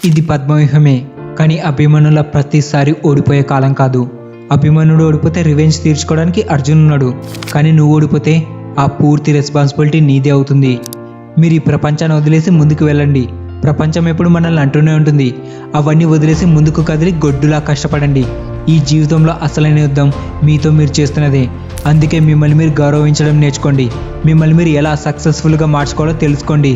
ఇది పద్మవ్యూహమే. కానీ అభిమన్యుల ప్రతిసారి ఓడిపోయే కాలం కాదు. అభిమన్యుడు ఓడిపోతే రివెంజ్ తీర్చుకోవడానికి అర్జున్ ఉన్నాడు. కానీ నువ్వు ఓడిపోతే ఆ పూర్తి రెస్పాన్సిబిలిటీ నీదే అవుతుంది. మీరు ఈ ప్రపంచాన్ని వదిలేసి ముందుకు వెళ్ళండి. ప్రపంచం ఎప్పుడు మనల్ని అంటూనే ఉంటుంది. అవన్నీ వదిలేసి ముందుకు కదిలి గొడ్డులా కష్టపడండి. ఈ జీవితంలో అసలైన యుద్ధం మీతో మీరు చేస్తున్నదే. అందుకే మిమ్మల్ని మీరు గౌరవించడం నేర్చుకోండి. మిమ్మల్ని మీరు ఎలా సక్సెస్ఫుల్గా మార్చుకోవాలో తెలుసుకోండి.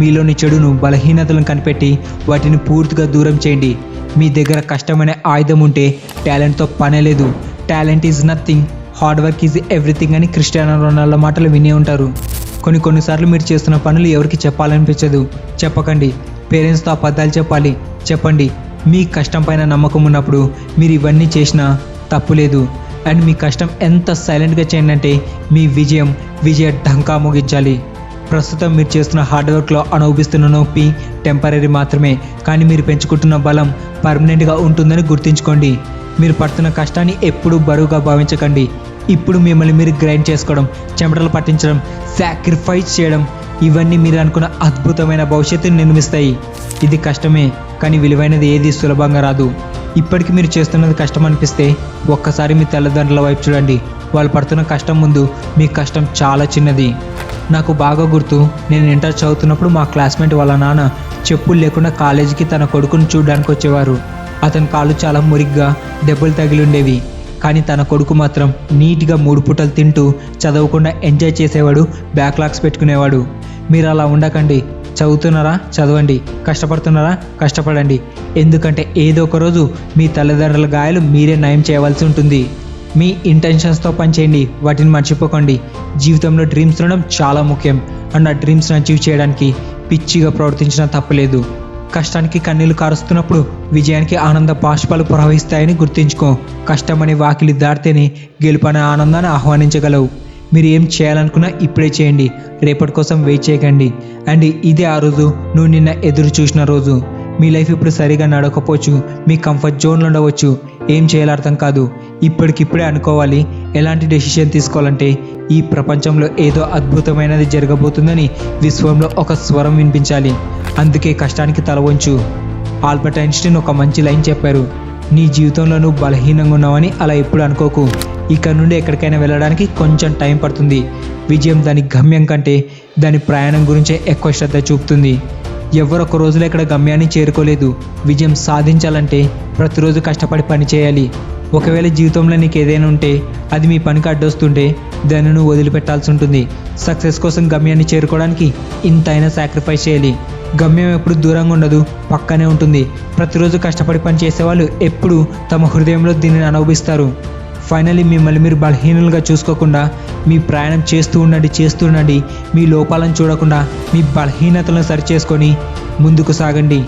మీలోని చెడును, బలహీనతలను కనిపెట్టి వాటిని పూర్తిగా దూరం చేయండి. మీ దగ్గర కష్టమైన ఆయుధం ఉంటే టాలెంట్తో పనే లేదు. Talent is nothing, hard work is everything అని క్రిస్టియానో రొనాల్డో మాటలు వినే ఉంటారు. కొన్నిసార్లు మీరు చేస్తున్న పనులు ఎవరికి చెప్పాలనిపించదు. చెప్పకండి. పేరెంట్స్తో అబద్ధాలు చెప్పండి. మీ కష్టం పైన నమ్మకం ఉన్నప్పుడు మీరు ఇవన్నీ చేసినా తప్పు లేదు. అండ్ మీ కష్టం ఎంత సైలెంట్గా చేయండి అంటే మీ విజయ ఢంకా మోగించాలి. ప్రస్తుతం మీరు చేస్తున్న హార్డ్ వర్క్లో అనుభవిస్తున్న నొప్పి టెంపరీ మాత్రమే. కానీ మీరు పెంచుకుంటున్న బలం పర్మనెంట్గా ఉంటుందని గుర్తుంచుకోండి. మీరు పడుతున్న కష్టాన్ని ఎప్పుడూ బరువుగా భావించకండి. ఇప్పుడు మిమ్మల్ని మీరు గ్రైండ్ చేసుకోవడం, చెమటలు పట్టించడం, సాక్రిఫైస్ చేయడం, ఇవన్నీ మీరు అనుకున్న అద్భుతమైన భవిష్యత్తుని నిర్మిస్తాయి. ఇది కష్టమే, కానీ విలువైనది ఏది సులభంగా రాదు. ఇప్పటికి మీరు చేస్తున్నది కష్టం అనిపిస్తే ఒక్కసారి మీ తల్లిదండ్రుల వైపు చూడండి. వాళ్ళు పడుతున్న కష్టం ముందు మీ కష్టం చాలా చిన్నది. నాకు బాగా గుర్తు, నేను ఇంటర్ చదువుతున్నప్పుడు మా క్లాస్మేట్ వాళ్ళ నాన్న చెప్పులు లేకుండా కాలేజీకి తన కొడుకుని చూడడానికి వచ్చేవారు. అతని కాళ్ళు చాలా మురిగ్గా దెబ్బలు తగిలి ఉండేవి. కానీ తన కొడుకు మాత్రం నీట్గా 3 పూటలు తింటూ చదవకుండా ఎంజాయ్ చేసేవాడు, బ్యాక్లాగ్స్ పెట్టుకునేవాడు. మీరు అలా ఉండకండి. చదువుతున్నారా? చదవండి. కష్టపడుతున్నారా? కష్టపడండి. ఎందుకంటే ఏదో ఒక రోజు మీ తల్లిదండ్రుల గాయాలు మీరే నయం చేయవలసి ఉంటుంది. మీ ఇంటెన్షన్స్తో పనిచేయండి, వాటిని మర్చిపోకండి. జీవితంలో డ్రీమ్స్ ఉండడం చాలా ముఖ్యం. అండ్ ఆ డ్రీమ్స్ని అచీవ్ చేయడానికి పిచ్చిగా ప్రవర్తించడం తప్పలేదు. కష్టానికి కన్నీళ్లు కారుస్తున్నప్పుడు విజయానికి ఆనంద బాష్పాలు ప్రవహిస్తాయని గుర్తుంచుకో. కష్టమనే వాకిలి దాటితేనే గెలుపనే ఆనందాన్ని ఆహ్వానించగలవు. మీరు ఏం చేయాలనుకున్నా ఇప్పుడే చేయండి. రేపటి కోసం వెయిట్ చేయకండి. అండ్ ఇదే ఆ రోజు, నువ్వు నిన్న ఎదురు చూసిన రోజు. మీ లైఫ్ ఇప్పుడు సరిగా నడకపోవచ్చు, మీ కంఫర్ట్ జోన్లో ఉండవచ్చు, ఏం చేయాలో అర్థం కాదు. ఇప్పటికిప్పుడే అనుకోవాలి ఎలాంటి డెసిషన్ తీసుకోవాలంటే. ఈ ప్రపంచంలో ఏదో అద్భుతమైనది జరగబోతుందని విశ్వంలో ఒక స్వరం వినిపించాలి. అందుకే కష్టానికి తల వంచు. ఆల్బర్ట్ ఐన్స్టీన్ ఒక మంచి లైన్ చెప్పారు, నీ జీవితంలో నువ్వు బలహీనంగా ఉన్నావని అలా ఎప్పుడు అనుకోకు. ఇక్కడ నుండి ఎక్కడికైనా వెళ్ళడానికి కొంచెం టైం పడుతుంది. విజయం దాని గమ్యం కంటే దాని ప్రయాణం గురించే ఎక్కువ శ్రద్ధ చూపుతుంది. ఎవరొక రోజులో ఇక్కడ గమ్యాన్ని చేరుకోలేదు. విజయం సాధించాలంటే ప్రతిరోజు కష్టపడి పని చేయాలి. ఒకవేళ జీవితంలో నీకు ఏదైనా ఉంటే అది మీ పనికి అడ్డొస్తుంటే దాన్ని నువ్వు వదిలిపెట్టాల్సి ఉంటుంది. సక్సెస్ కోసం గమ్యాన్ని చేరుకోవడానికి ఇంతైనా సాక్రిఫైస్ చేయాలి. గమ్యం ఎప్పుడు దూరంగా ఉండదు, పక్కనే ఉంటుంది. ప్రతిరోజు కష్టపడి పని చేసేవాళ్ళు ఎప్పుడు తమ హృదయంలో దీనిని అనుభవిస్తారు. ఫైనల్లీ మిమ్మల్ని మీరు బలహీనులుగా చూసుకోకుండా మీ ప్రయాణం చేస్తూ ఉండండి. మీ లోపాలను చూడకుండా మీ బలహీనతలను సరిచేసుకొని ముందుకు సాగండి.